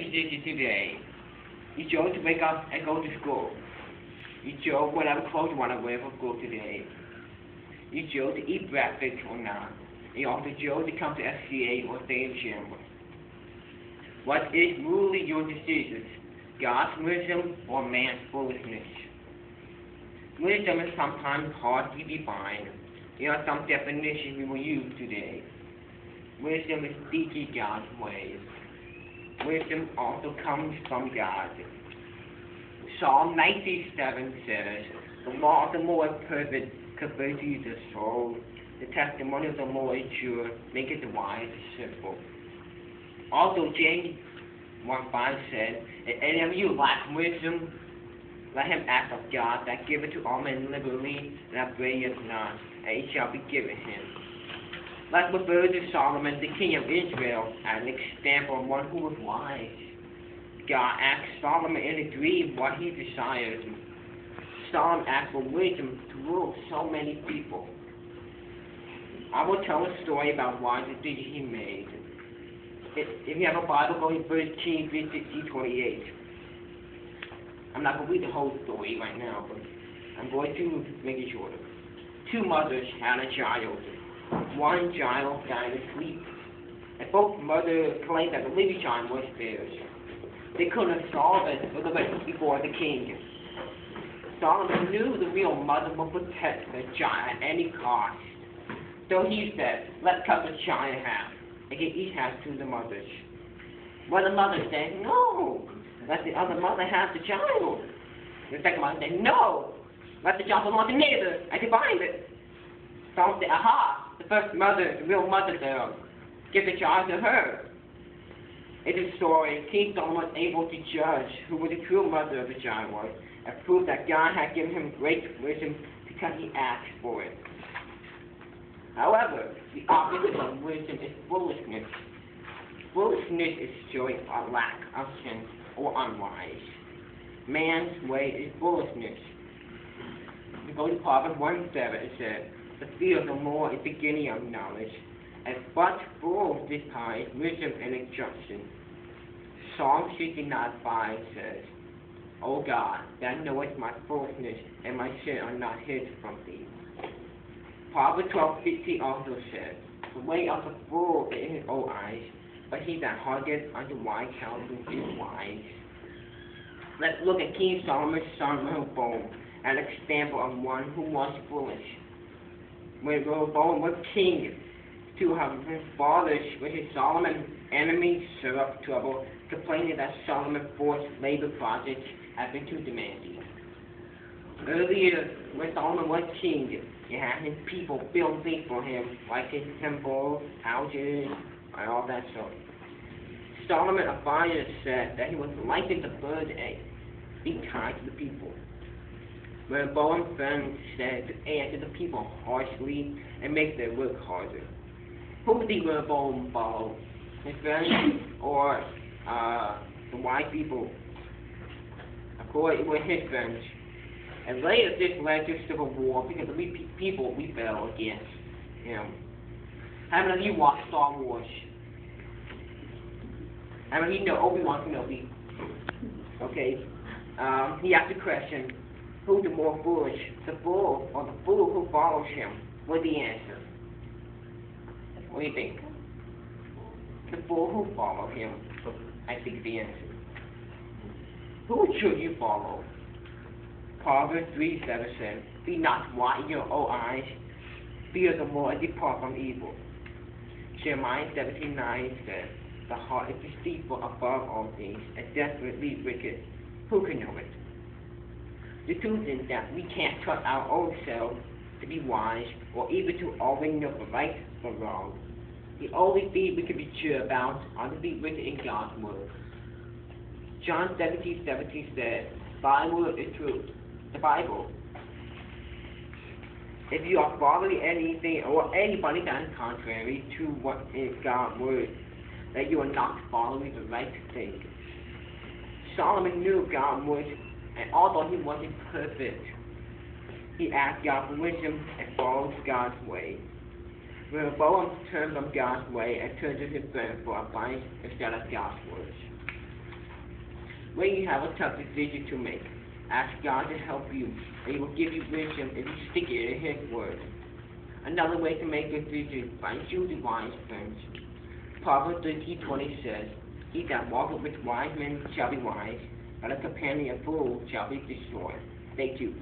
decision today. You chose to wake up and go to school. You chose whatever clothes you want to wear for school today. You chose to eat breakfast or not. You also chose to come to FCA or stay in gym. What is really your decision? God's wisdom or man's foolishness? Wisdom is sometimes hard to define. There are some definitions we will use today. Wisdom is seeking God's ways. Wisdom also comes from God. Psalm 97 says, "The law of the Lord is perfect, converting the soul. The testimony of the Lord is sure, making the wise simple." Also, James 1:5 said, "If any of you lack wisdom, let him ask of God, that giveth to all men liberally, and upbraideth not, and it shall be given him." Let's refer to Solomon, the king of Israel, as an example of one who was wise. God asked Solomon in a dream what he desired. Solomon asked for wisdom to rule so many people. I will tell a story about why the decision he made. If you have a Bible, go to 1 Kings 16:28. I'm not going to read the whole story right now, but I'm going to make it shorter. Two mothers had a child. One child died of sleep, and both mothers claimed that the living child was theirs. They couldn't solve it before the king. Solomon knew the real mother would protect the child at any cost. So he said, "Let's cut the child in half and give each half to the mothers." Well, the mother said, "No, let the other mother have the child." The second mother said, "No, let the child belong to neither. I divide it." Solomon said, "Aha, the first mother, the real mother there, give the child to her." In this story, King Solomon was able to judge who the true mother of the child was, and prove that God had given him great wisdom because he asked for it. However, the opposite of wisdom is foolishness. Foolishness is showing a lack of sense or unwise. Man's way is foolishness. We go to Proverbs 1:7, it says, "The fear of the Lord is the beginning of knowledge, and but fools despise wisdom and instruction." Psalm 69:5 says, "O God, thou knowest my foolishness, and my sin are not hid from thee." Proverbs 12:15 also says, "The way of the fool is in his own eyes, but he that hearkeneth unto wise counsel is wise." Let's look at King Solomon's son Rehoboam, an example of one who was foolish. When Rehoboam was king, two of his fathers, which is Solomon's enemies, stirred up trouble, complaining that Solomon forced labor projects had been too demanding. Earlier, when Solomon was king, he had his people build things for him, like his temple, houses, and all that sort. Solomon advisor said that he was licensed to burn and be kind to the people. Rehoboam's friends said to answer the people harshly and make their work harder. Who did Rehoboam follow? His friends or the white people? Of course, it was his friends. And later, this led to civil war because the people rebelled against him. How many of you watch Star Wars? How many of you know Obi-Wan Kenobi? Okay. He asked the question, who's the more foolish, the fool or the fool who follows him? What's the answer? What do you think? The fool who follows him, I think the answer. Who should you follow? Proverbs 3:7 says, "Be not wise in your own eyes, fear the Lord and depart from evil." Jeremiah 17:9 says, "The heart is deceitful above all things, and desperately wicked. Who can know it?" The truth is that we can't trust our own selves to be wise, or even to always know the right from wrong. The only thing we can be sure about are to be written in God's word. John 17:17 says, "Thy word is truth." The Bible. If you are following anything or anybody that is contrary to what is God's word, that you are not following the right thing. Solomon knew God's word, and although he wasn't perfect, he asked God for wisdom and followed God's way. Rehoboam turned from God's way and turned to his friend for advice instead of God's words. When you have a tough decision to make, ask God to help you, and He will give you wisdom if you stick it in His word. Another way to make a decision, by choosing wise friends. Proverbs 13:20 says, "He that walketh with wise men shall be wise, but a companion of fools shall be destroyed." Thank you.